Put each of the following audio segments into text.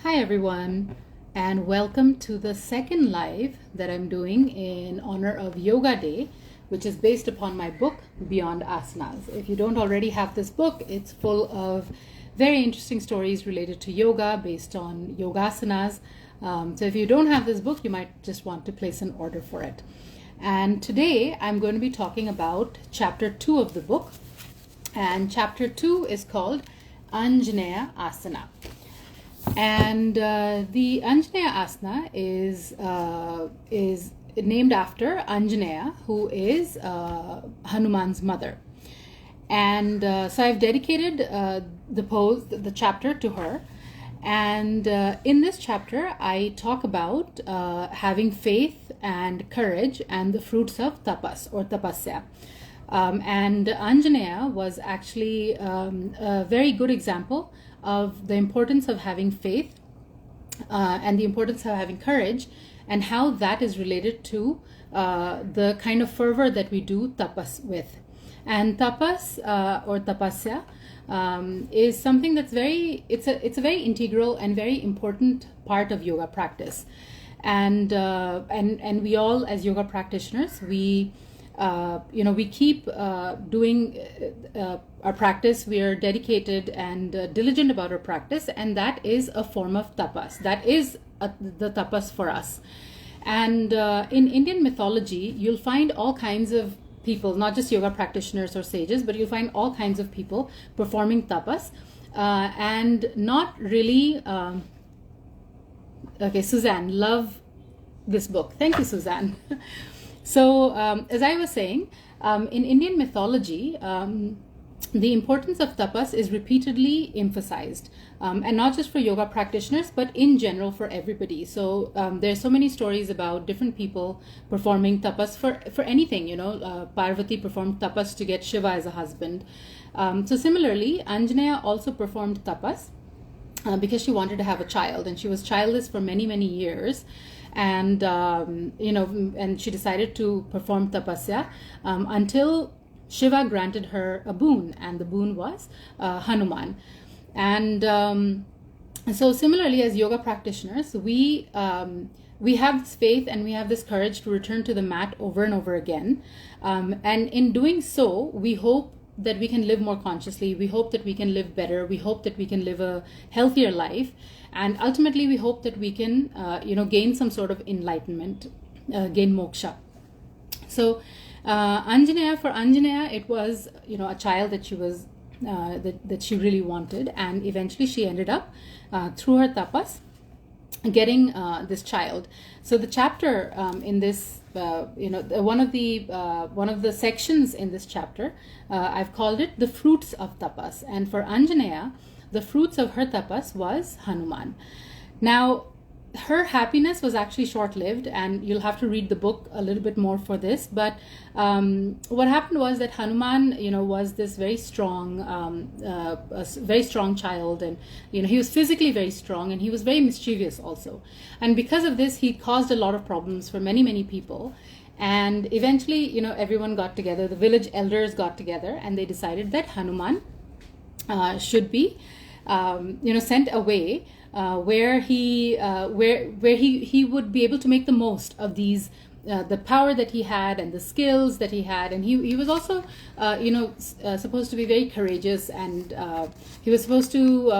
Hi everyone, and welcome to the second live that I'm doing in honor of Yoga Day, which is based upon my book Beyond Asanas. If you don't already have this book, it's full of very interesting stories related to yoga based on yogasanas. So if you don't have this book, you might just want to place an order for it. And today I'm going to be talking about chapter 2 of the book, and chapter 2 is called Anjaneyasana. And the Anjaneyasana is named after Anjaneya, who is Hanuman's mother. And so I've dedicated the chapter to her. And in this chapter, I talk about having faith and courage and the fruits of tapas or tapasya. And Anjaneya was actually a very good example of the importance of having faith and the importance of having courage, and how that is related to the kind of fervor that we do tapas with. And tapas or tapasya is something that's it's a very integral and very important part of yoga practice. And we all, as yoga practitioners, we keep doing our practice. We are dedicated and diligent about our practice, and that is a form of tapas. That is the tapas for us. And in Indian mythology, you'll find all kinds of people, not just yoga practitioners or sages, but you'll find all kinds of people performing tapas, and not really. Okay, Suzanne, love this book. Thank you, Suzanne. So, as I was saying, in Indian mythology, the importance of tapas is repeatedly emphasized, and not just for yoga practitioners, but in general for everybody. So, there's so many stories about different people performing tapas for anything. Parvati performed tapas to get Shiva as a husband. So, similarly, Anjaneya also performed tapas because she wanted to have a child, and she was childless for many, many years. And and she decided to perform tapasya until Shiva granted her a boon, and the boon was Hanuman. And so similarly, as yoga practitioners, we have this faith and we have this courage to return to the mat over and over again, and in doing so, we hope that we can live more consciously. We hope that we can live better. We hope that we can live a healthier life. And ultimately, we hope that we can, gain some sort of enlightenment, gain moksha. So, for Anjaneya, it was, a child that she was, that she really wanted. And eventually she ended up, through her tapas, getting this child. So the chapter in this, one of the sections in this chapter, I've called it the fruits of tapas. And for Anjaneya, the fruits of her tapas was Hanuman. Now, her happiness was actually short-lived, and you'll have to read the book a little bit more for this. But what happened was that Hanuman, was this very strong child, and he was physically very strong, and he was very mischievous also. And because of this, he caused a lot of problems for many, many people. And eventually, everyone got together. The village elders got together, and they decided that Hanuman should be sent away where he would be able to make the most of these the power that he had and the skills that he had. And he was also supposed to be very courageous, and he was supposed to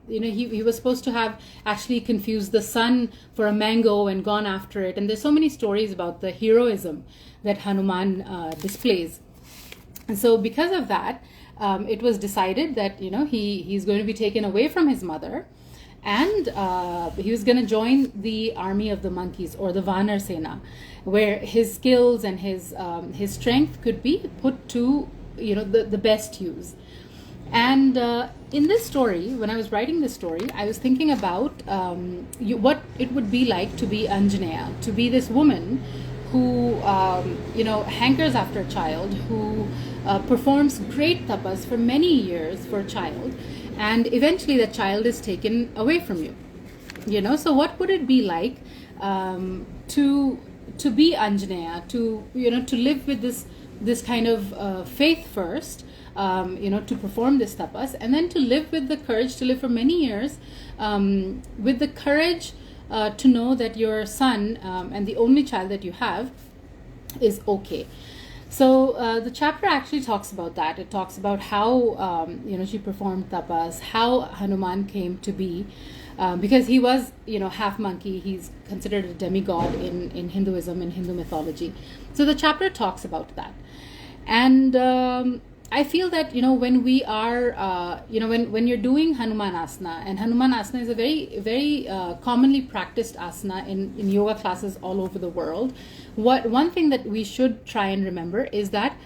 he was supposed to have actually confused the sun for a mango and gone after it. And there's so many stories about the heroism that Hanuman displays. And so because of that, it was decided that he's going to be taken away from his mother, and he was going to join the army of the monkeys, or the Vanar Sena, where his skills and his strength could be put to the best use. And in this story, when I was writing this story, I was thinking about what it would be like to be Anjaneya, to be this woman who hankers after a child, who performs great tapas for many years for a child, and eventually that child is taken away from you. So what would it be like to be Anjaneya, to live with this kind of faith first, to perform this tapas, and then to live with the courage, to live for many years with the courage to know that your son and the only child that you have is okay. So the chapter actually talks about that. It talks about how she performed tapas, how Hanuman came to be, because he was half monkey. He's considered a demigod in Hinduism, in Hindu mythology. So the chapter talks about that, and I feel that when we are when you're doing Hanuman asana, and Hanuman asana is a very very commonly practiced asana in yoga classes all over the world. One thing that we should try and remember is that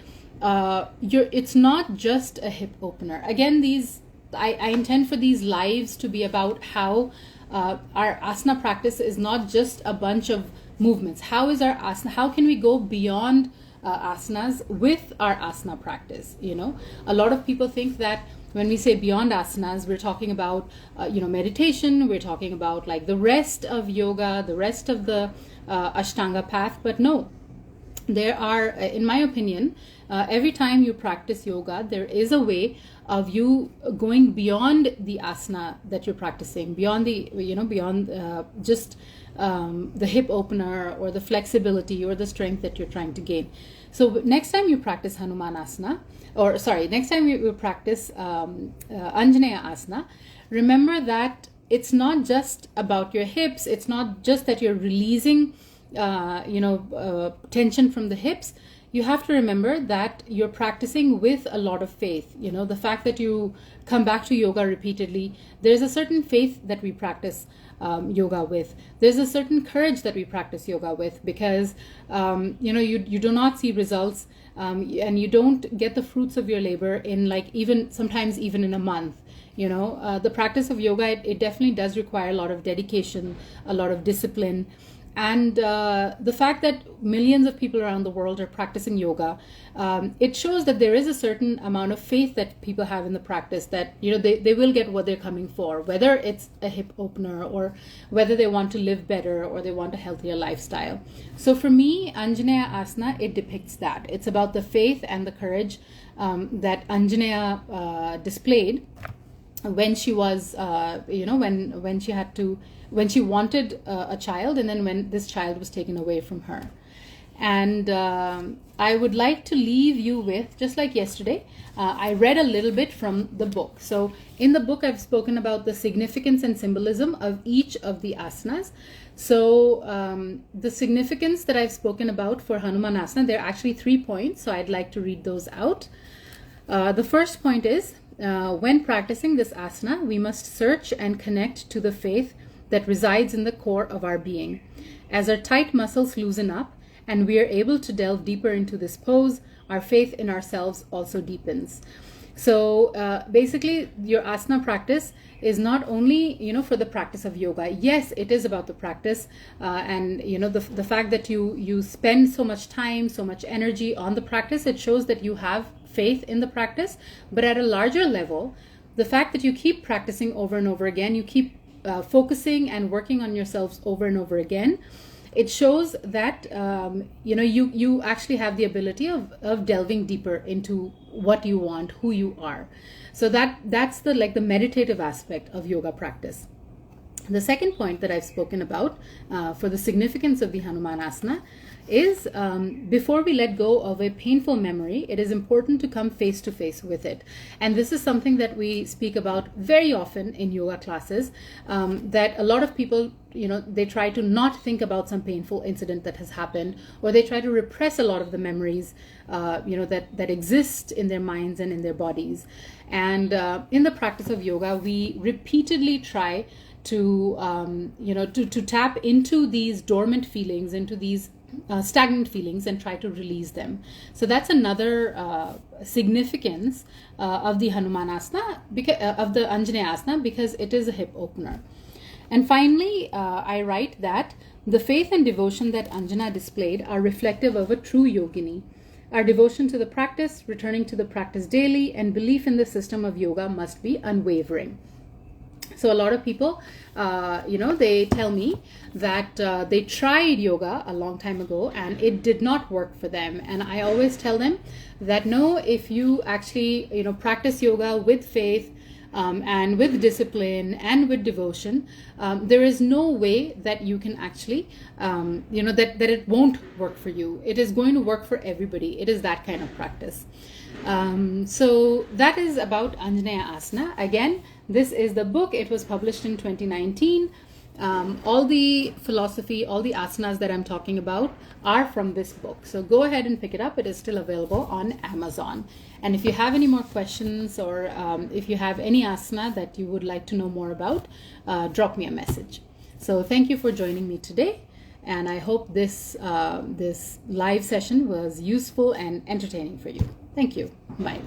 it's not just a hip opener. Again, I intend for these lives to be about how our asana practice is not just a bunch of movements. How is our asana? How can we go beyond asanas with our asana practice? A lot of people think that when we say beyond asanas, we're talking about meditation. We're talking about like the rest of yoga, the rest of the Ashtanga path. But no, there are, in my opinion, every time you practice yoga, there is a way of you going beyond the asana that you're practicing, beyond just the hip opener or the flexibility or the strength that you're trying to gain. So next time you practice next time you practice Anjaneyasana, remember that it's not just about your hips. It's not just that you're releasing tension from the hips. You have to remember that you're practicing with a lot of faith. The fact that you come back to yoga repeatedly, there's a certain faith that we practice yoga with. There's a certain courage that we practice yoga with, because you do not see results and you don't get the fruits of your labor in sometimes even in a month. The practice of yoga, it definitely does require a lot of dedication, a lot of discipline. And the fact that millions of people around the world are practicing yoga, it shows that there is a certain amount of faith that people have in the practice, that they will get what they're coming for, whether it's a hip opener or whether they want to live better or they want a healthier lifestyle. So for me, Anjaneyasana, it depicts that. It's about the faith and the courage that Anjaneya displayed when she was, when she wanted a child, and then when this child was taken away from her. And I would like to leave you with, just like yesterday, I read a little bit from the book. So in the book, I've spoken about the significance and symbolism of each of the asanas. So the significance that I've spoken about for Hanuman asana, there are actually 3 points. So I'd like to read those out. The first point is, when practicing this asana, we must search and connect to the faith that resides in the core of our being. As our tight muscles loosen up and we are able to delve deeper into this pose, our faith in ourselves also deepens. So basically, your asana practice is not only for the practice of yoga. Yes, it is about the practice, and the fact that you spend so much time, so much energy on the practice, it shows that you have faith in the practice. But at a larger level, the fact that you keep practicing over and over again, you keep focusing and working on yourselves over and over again, it shows that you actually have the ability of delving deeper into what you want, who you are. So that's the meditative aspect of yoga practice. The second point that I've spoken about for the significance of the Hanuman asana is before we let go of a painful memory, it is important to come face to face with it. And this is something that we speak about very often in yoga classes, that a lot of people, they try to not think about some painful incident that has happened, or they try to repress a lot of the memories, that exist in their minds and in their bodies. And in the practice of yoga, we repeatedly try to tap into these dormant feelings, into these stagnant feelings, and try to release them. So that's another significance of the Hanuman asana, of the Anjaneyasana, because it is a hip opener. And finally, I write that the faith and devotion that Anjana displayed are reflective of a true yogini. Our devotion to the practice, returning to the practice daily, and belief in the system of yoga must be unwavering. So a lot of people, they tell me that they tried yoga a long time ago and it did not work for them. And I always tell them that no, if you actually, practice yoga with faith, and with discipline and with devotion, there is no way that you can actually, that it won't work for you. It is going to work for everybody. It is that kind of practice. So that is about Anjaneyasana. Again, this is the book. It was published in 2019. All the philosophy, all the asanas that I'm talking about are from this book. So go ahead and pick it up. It is still available on Amazon. And if you have any more questions, or if you have any asana that you would like to know more about, drop me a message. So thank you for joining me today. And I hope this live session was useful and entertaining for you. Thank you. Bye.